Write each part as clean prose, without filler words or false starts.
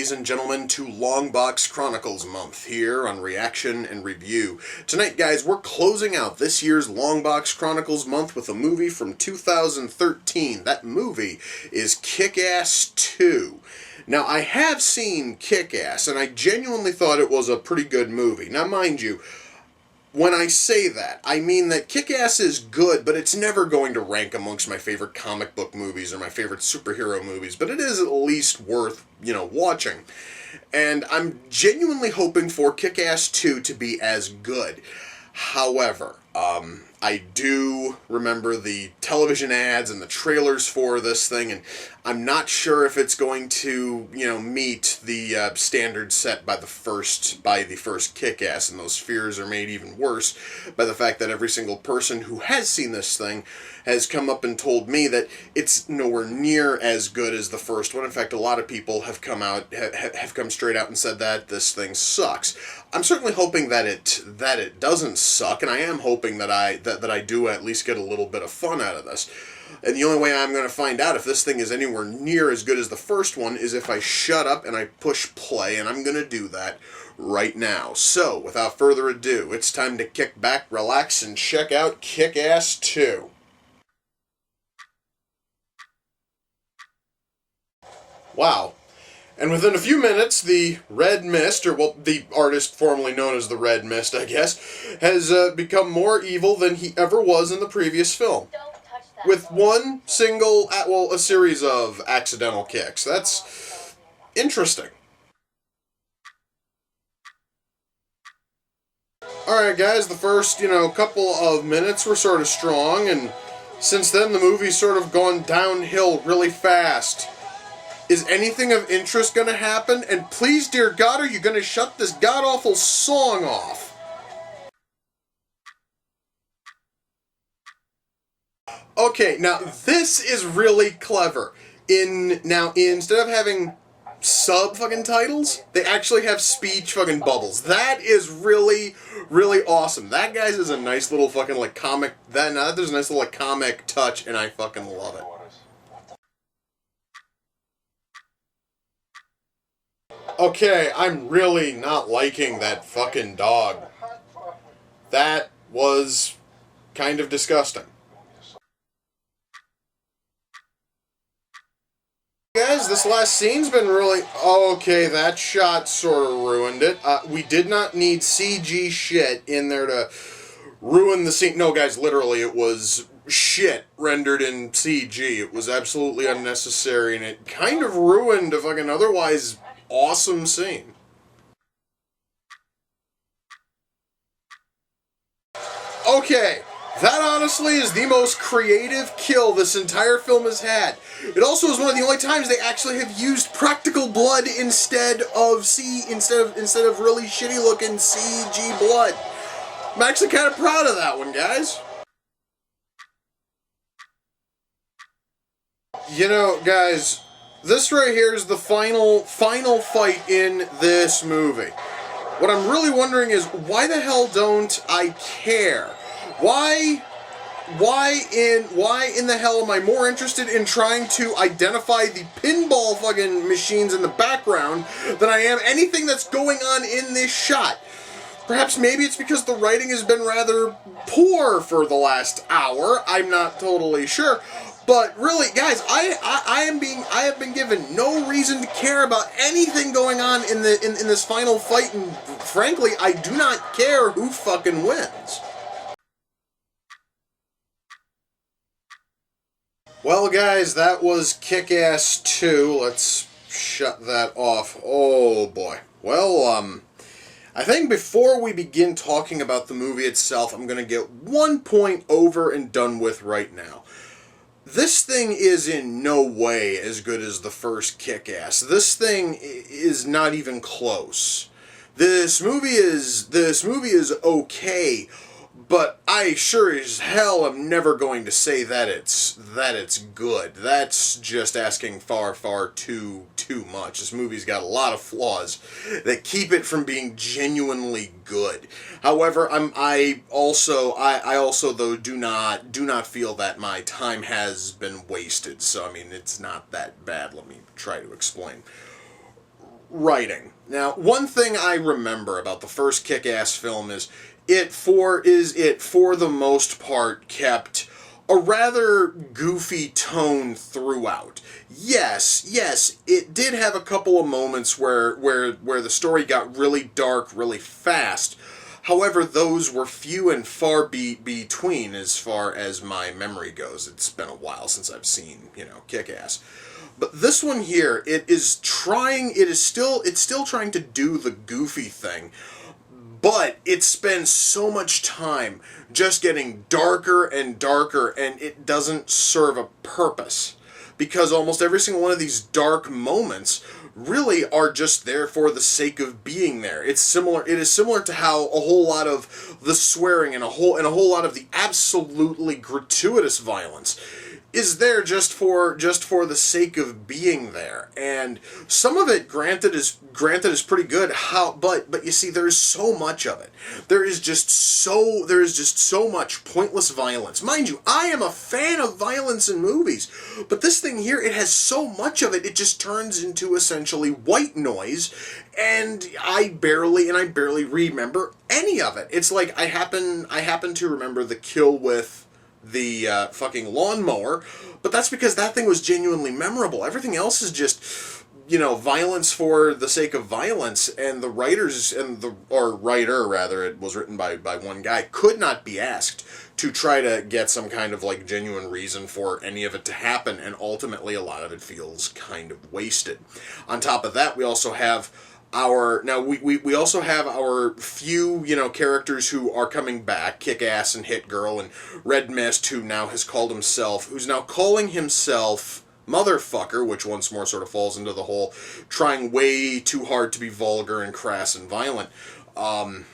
ladies and gentlemen, to Longbox Chronicles Month here on Reaction and Review. Tonight, guys, we're closing out this year's Longbox Chronicles Month with a movie from 2013. That movie is Kick-Ass 2. Now, I have seen Kick-Ass, and I genuinely thought it was a pretty good movie. Now, mind you, when I say that, I mean that Kick-Ass is good, but it's never going to rank amongst my favorite comic book movies or my favorite superhero movies, but it is at least worth, watching. And I'm genuinely hoping for Kick-Ass 2 to be as good. However, I do remember the television ads and the trailers for this thing, and I'm not sure if it's going to, meet the standards set by the first Kick-Ass, and those fears are made even worse by the fact that every single person who has seen this thing has come up and told me that it's nowhere near as good as the first one. In fact, a lot of people have come straight out and said that this thing sucks. I'm certainly hoping that it doesn't suck, and I am hoping that I do at least get a little bit of fun out of this. And the only way I'm going to find out if this thing is anywhere near as good as the first one is if I shut up and I push play, and I'm going to do that right now. So, without further ado, it's time to kick back, relax, and check out Kick-Ass 2. Wow. And within a few minutes, the Red Mist, or the artist formerly known as the Red Mist, I guess, has become more evil than he ever was in the previous film. With one single, a series of accidental kicks. That's interesting. Alright guys, the first, couple of minutes were sort of strong, and since then the movie's sort of gone downhill really fast. Is anything of interest going to happen? And please, dear God, are you going to shut this god-awful song off? Okay, now this is really clever. Instead of having sub-fucking titles, they actually have speech fucking bubbles. That is really, really awesome. That, guys, is a nice little fucking, comic... There's a nice little, comic touch, and I fucking love it. Okay, I'm really not liking that fucking dog. That was kind of disgusting. Guys, this last scene's been really... Okay, that shot sort of ruined it. We did not need CG shit in there to ruin the scene. No, guys, literally, it was shit rendered in CG. It was absolutely unnecessary, and it kind of ruined a fucking otherwise awesome scene. Okay, that honestly is the most creative kill this entire film has had. It also is one of the only times they actually have used practical blood instead of really shitty looking CG blood. I'm actually kind of proud of that one, guys. Guys, this right here is the final fight in this movie. What I'm really wondering is, why the hell don't I care? Why in the hell am I more interested in trying to identify the pinball fucking machines in the background than I am anything that's going on in this shot? Perhaps maybe it's because the writing has been rather poor for the last hour. I'm not totally sure. But really, guys, I have been given no reason to care about anything going on in this final fight, and frankly, I do not care who fucking wins. Well, guys, that was Kick-Ass 2. Let's shut that off. Oh boy. Well, I think before we begin talking about the movie itself, I'm gonna get one point over and done with right now. This thing is in no way as good as the first Kick-Ass. This thing is not even close. This movie is okay, but I sure as hell am never going to say that it's good. That's just asking far too much. This movie's got a lot of flaws that keep it from being genuinely good. However, I also though do not feel that my time has been wasted. So I mean, it's not that bad. Let me try to explain. Writing. Now, one thing I remember about the first Kick-Ass film is it for the most part kept a rather goofy tone throughout. Yes, it did have a couple of moments where the story got really dark really fast. However, those were few and far between as far as my memory goes. It's been a while since I've seen, Kick-Ass. But this one here, it's still trying to do the goofy thing, but it spends so much time just getting darker and darker, and it doesn't serve a purpose. Because almost every single one of these dark moments really are just there for the sake of being there. It is similar to how a whole lot of the swearing and a whole lot of the absolutely gratuitous violence is there just for the sake of being there. And some of it, granted, is pretty good. But you see, there's so much of it. There is just so much pointless violence. Mind you, I am a fan of violence in movies, but this thing here, it has so much of it, it just turns into essentially white noise, and I barely remember any of it. It's like I happen to remember the kill with the fucking lawnmower, but that's because that thing was genuinely memorable. Everything else is just, violence for the sake of violence, and the writer rather, it was written by one guy, could not be asked to try to get some kind of like genuine reason for any of it to happen, and ultimately a lot of it feels kind of wasted. On top of that, we also have we also have our few, characters who are coming back, Kick-Ass and Hit Girl and Red Mist, who's now calling himself Motherfucker, which once more sort of falls into the whole trying way too hard to be vulgar and crass and violent. And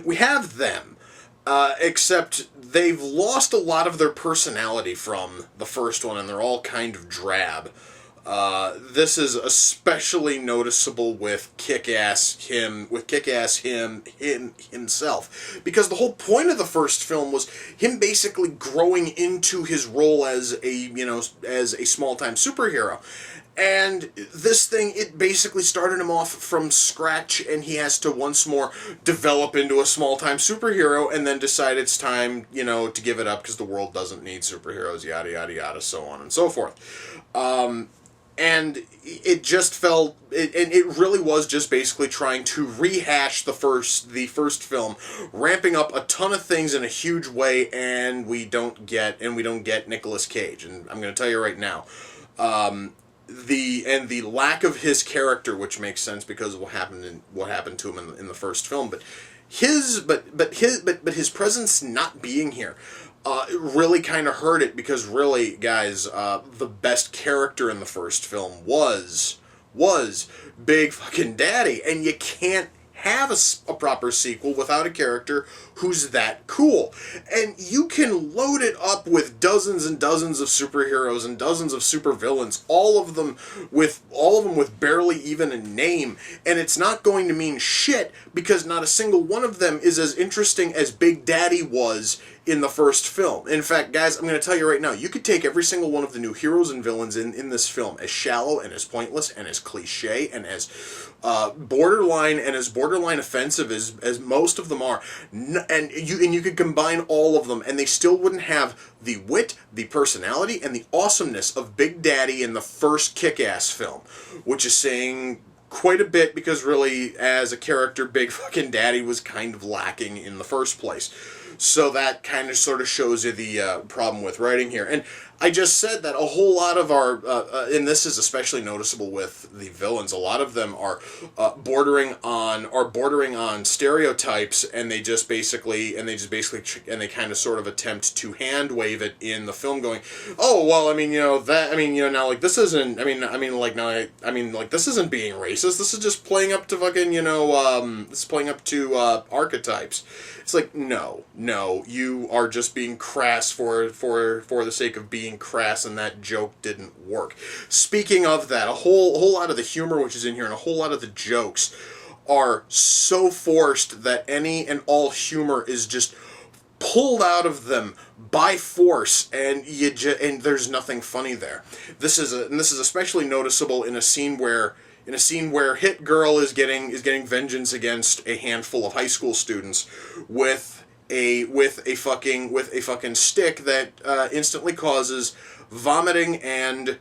we have them, except they've lost a lot of their personality from the first one, and they're all kind of drab. This is especially noticeable with Kick-Ass himself, because the whole point of the first film was him basically growing into his role as a small-time superhero. And this thing, it basically started him off from scratch, and he has to once more develop into a small-time superhero, and then decide it's time, to give it up because the world doesn't need superheroes, yada, yada, yada, so on and so forth. And it just felt, it really was just basically trying to rehash the first film, ramping up a ton of things in a huge way, and we don't get Nicolas Cage. And I'm going to tell you right now, the lack of his character, which makes sense because of what happened to him in the first film, but his presence not being here really kind of hurt it, because really, guys, the best character in the first film was Big fucking Daddy, and you can't have a proper sequel without a character who's that cool. And you can load it up with dozens and dozens of superheroes and dozens of supervillains, all of them with barely even a name, and it's not going to mean shit, because not a single one of them is as interesting as Big Daddy was in the first film. In fact, guys, I'm going to tell you right now, you could take every single one of the new heroes and villains in this film, as shallow and as pointless and as cliche and as borderline offensive as most of them are, and you could combine all of them, and they still wouldn't have the wit, the personality, and the awesomeness of Big Daddy in the first Kick-Ass film, which is saying quite a bit, because really, as a character, Big fucking Daddy was kind of lacking in the first place. So that kind of sort of shows you the problem with writing here. And I just said that a whole lot of our, and this is especially noticeable with the villains, a lot of them are bordering on stereotypes, and they kind of sort of attempt to hand wave it in the film, going, oh well, now like this isn't, this isn't being racist. This is just playing up to fucking, this is playing up to archetypes. It's like, no, you are just being crass for the sake of being crass, and that joke didn't work. Speaking of that, a whole lot of the humor which is in here, and a whole lot of the jokes are so forced that any and all humor is just pulled out of them by force, and there's nothing funny there. This is especially noticeable in a scene where where Hit Girl is getting vengeance against a handful of high school students with a fucking stick that instantly causes vomiting and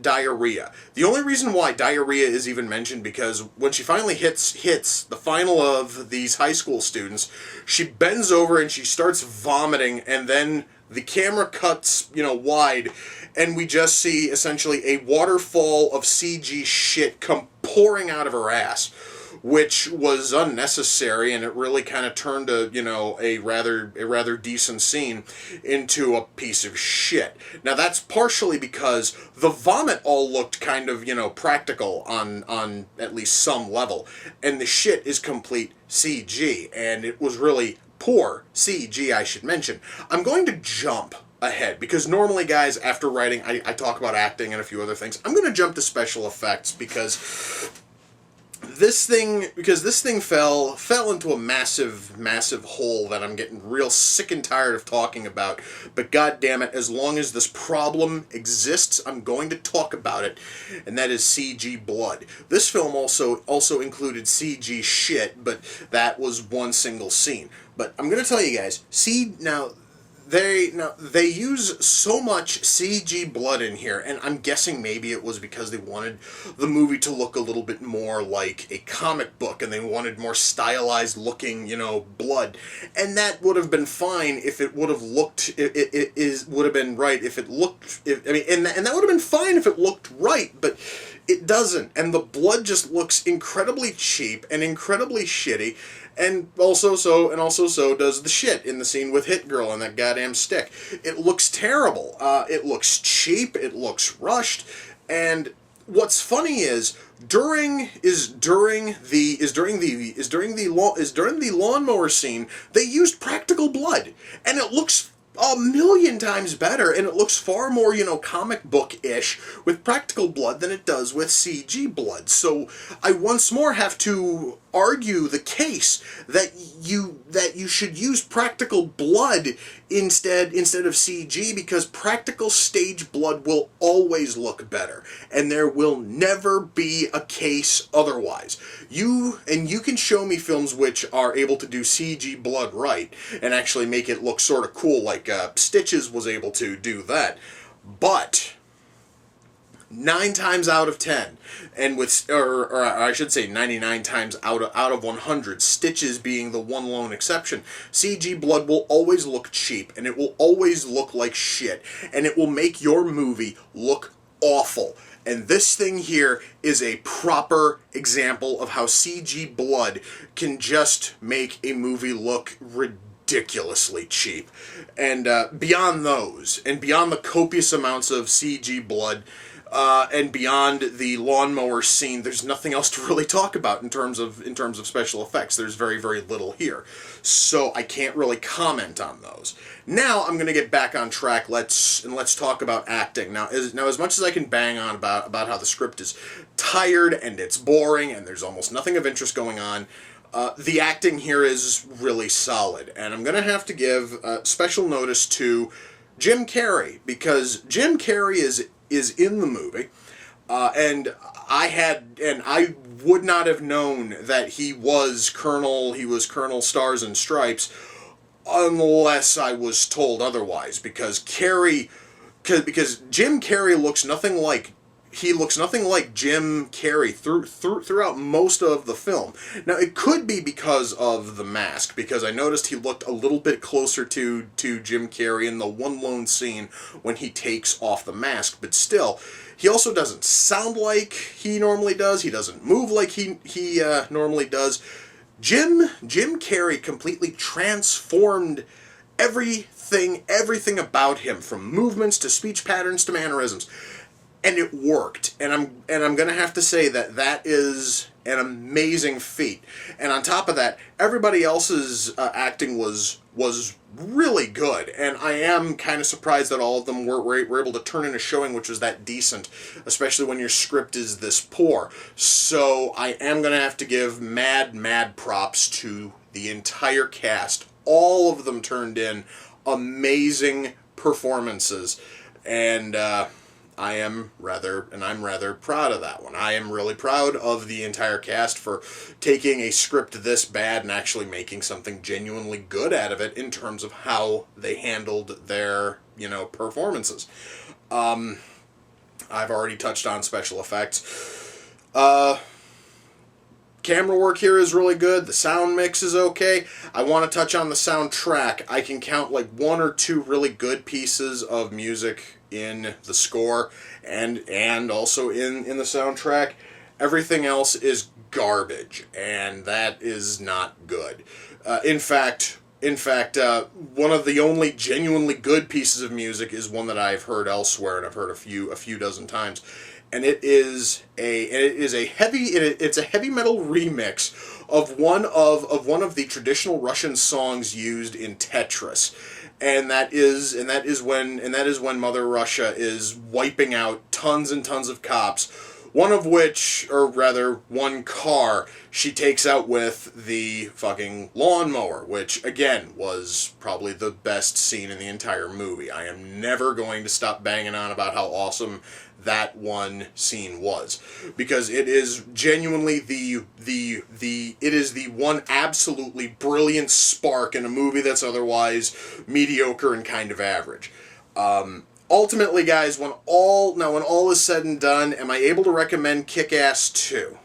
diarrhea. The only reason why diarrhea is even mentioned because when she finally hits the final of these high school students, she bends over and she starts vomiting, and then the camera cuts, wide, and we just see essentially a waterfall of CG shit come pouring out of her ass, which was unnecessary, and it really kind of turned a rather decent scene into a piece of shit. Now that's partially because the vomit all looked kind of practical on at least some level, and the shit is complete CG, and it was really poor CG, I should mention. I'm going to jump ahead because normally, guys, after writing, I talk about acting and a few other things. I'm going to jump to special effects because this thing fell into a massive hole that I'm getting real sick and tired of talking about. But god damn it, as long as this problem exists, I'm going to talk about it, and that is CG blood. This film also included CG shit, but that was one single scene. But I'm going to tell you guys, they use so much CG blood in here, and I'm guessing maybe it was because they wanted the movie to look a little bit more like a comic book, and they wanted more stylized looking, blood. And that would have been fine if it would have looked, would have been right if it looked, and that would have been fine if it looked right, but it doesn't. And the blood just looks incredibly cheap and incredibly shitty. And also so does the shit in the scene with Hit Girl and that goddamn stick. It looks terrible. It looks cheap. It looks rushed. And what's funny is during the lawnmower scene, they used practical blood, and it looks a million times better, and it looks far more, comic book-ish with practical blood than it does with CG blood. So I once more have to argue the case that you should use practical blood instead of CG, because practical stage blood will always look better, and there will never be a case otherwise. You can show me films which are able to do CG blood right and actually make it look sort of cool, like Stitches was able to do that, but 9 times out of 10, and or I should say 99 times out of 100, Stitches being the one lone exception, CG blood will always look cheap, and it will always look like shit, and it will make your movie look awful. And this thing here is a proper example of how CG blood can just make a movie look ridiculously cheap. And beyond those, and beyond the copious amounts of CG blood, and beyond the lawnmower scene, there's nothing else to really talk about in terms of special effects. There's very, very little here, so I can't really comment on those. Now I'm going to get back on track. Let's talk about acting. Now as much as I can bang on about how the script is tired and it's boring and there's almost nothing of interest going on, the acting here is really solid, and I'm going to have to give special notice to Jim Carrey, because Jim Carrey is in the movie, and I would not have known that he was Colonel Stars and Stripes unless I was told otherwise, because Jim Carrey looks nothing like Jim Carrey throughout most of the film. Now, it could be because of the mask, because I noticed he looked a little bit closer to Jim Carrey in the one lone scene when he takes off the mask, but still, he also doesn't sound like he normally does. He doesn't move like he normally does. Jim Carrey completely transformed everything about him, from movements to speech patterns to mannerisms. And it worked, and I'm gonna have to say that is an amazing feat. And on top of that, everybody else's acting was really good, and I am kind of surprised that all of them were able to turn in a showing which was that decent, especially when your script is this poor. So I am gonna have to give mad props to the entire cast. All of them turned in amazing performances, and I'm rather proud of that one. I am really proud of the entire cast for taking a script this bad and actually making something genuinely good out of it in terms of how they handled their, performances. I've already touched on special effects. Camera work here is really good. The sound mix is okay. I want to touch on the soundtrack. I can count like one or two really good pieces of music in the score and also in the soundtrack. Everything else is garbage, and that is not good. In fact, one of the only genuinely good pieces of music is one that I've heard elsewhere, and I've heard a few dozen times. And it's a heavy metal remix of one of the traditional Russian songs used in Tetris, and that is when Mother Russia is wiping out tons and tons of cops. One of which, or rather, one car she takes out with the fucking lawnmower, which, again, was probably the best scene in the entire movie. I am never going to stop banging on about how awesome that one scene was, because it is genuinely it is the one absolutely brilliant spark in a movie that's otherwise mediocre and kind of average. Ultimately, guys, when all is said and done, am I able to recommend Kick-Ass 2?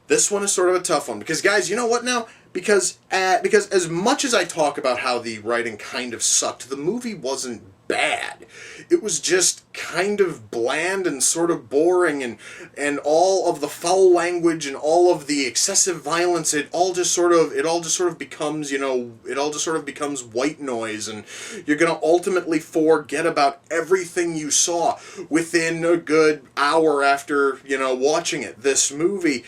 This one is sort of a tough one, because, guys, you know what now? Because as much as I talk about how the writing kind of sucked, the movie wasn't bad. It was just kind of bland and sort of boring, and all of the foul language and all of the excessive violence, it all just sort of becomes white noise, and you're going to ultimately forget about everything you saw within a good hour after, watching it. This movie,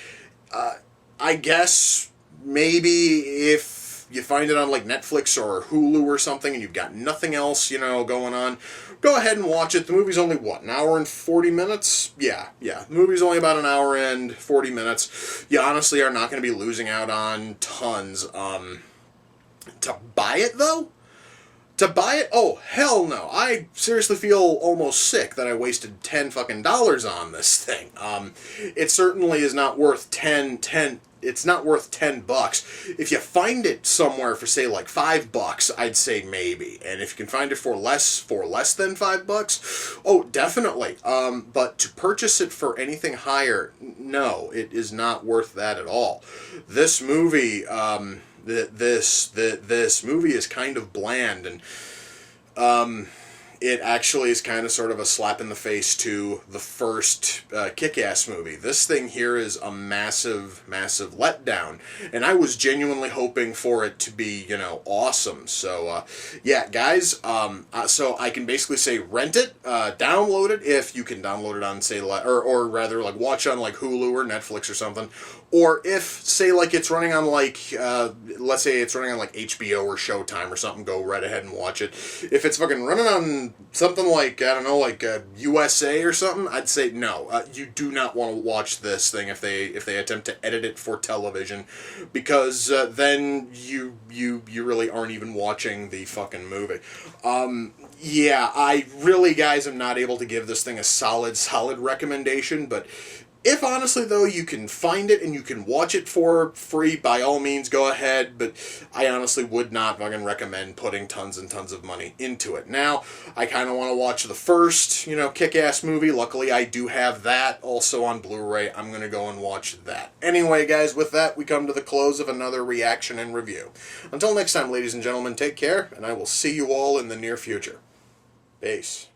I guess maybe if you find it on like Netflix or Hulu or something and you've got nothing else, going on, go ahead and watch it. The movie's only, an hour and 40 minutes? Yeah. The movie's only about an hour and 40 minutes. You honestly are not going to be losing out on tons. To buy it, though? Oh, hell no. I seriously feel almost sick that I wasted $10 on this thing. It certainly is not worth it's not worth $10. If you find it somewhere for, say, like $5, I'd say maybe. And if you can find it for less than $5, oh, definitely. But to purchase it for anything higher, no, it is not worth that at all. This movie, this movie is kind of bland, and it actually is kind of sort of a slap in the face to the first Kick-Ass movie. This thing here is a massive letdown, and I was genuinely hoping for it to be, awesome. So, yeah, guys, so I can basically say rent it, download it, if you can download it on, say, or rather, like, watch on, like, Hulu or Netflix or something, or if, say, like, it's running on, like, let's say it's running on, like, HBO or Showtime or something, go right ahead and watch it. If it's fucking running on something like, I don't know, like USA or something, I'd say no. You do not want to watch this thing if they attempt to edit it for television, because then you really aren't even watching the fucking movie. Yeah, I really, guys, am not able to give this thing a solid recommendation, but if, honestly, though, you can find it and you can watch it for free, by all means, go ahead, but I honestly would not fucking recommend putting tons and tons of money into it. Now, I kind of want to watch the first, Kick-Ass movie. Luckily, I do have that also on Blu-ray. I'm going to go and watch that. Anyway, guys, with that, we come to the close of another reaction and review. Until next time, ladies and gentlemen, take care, and I will see you all in the near future. Peace.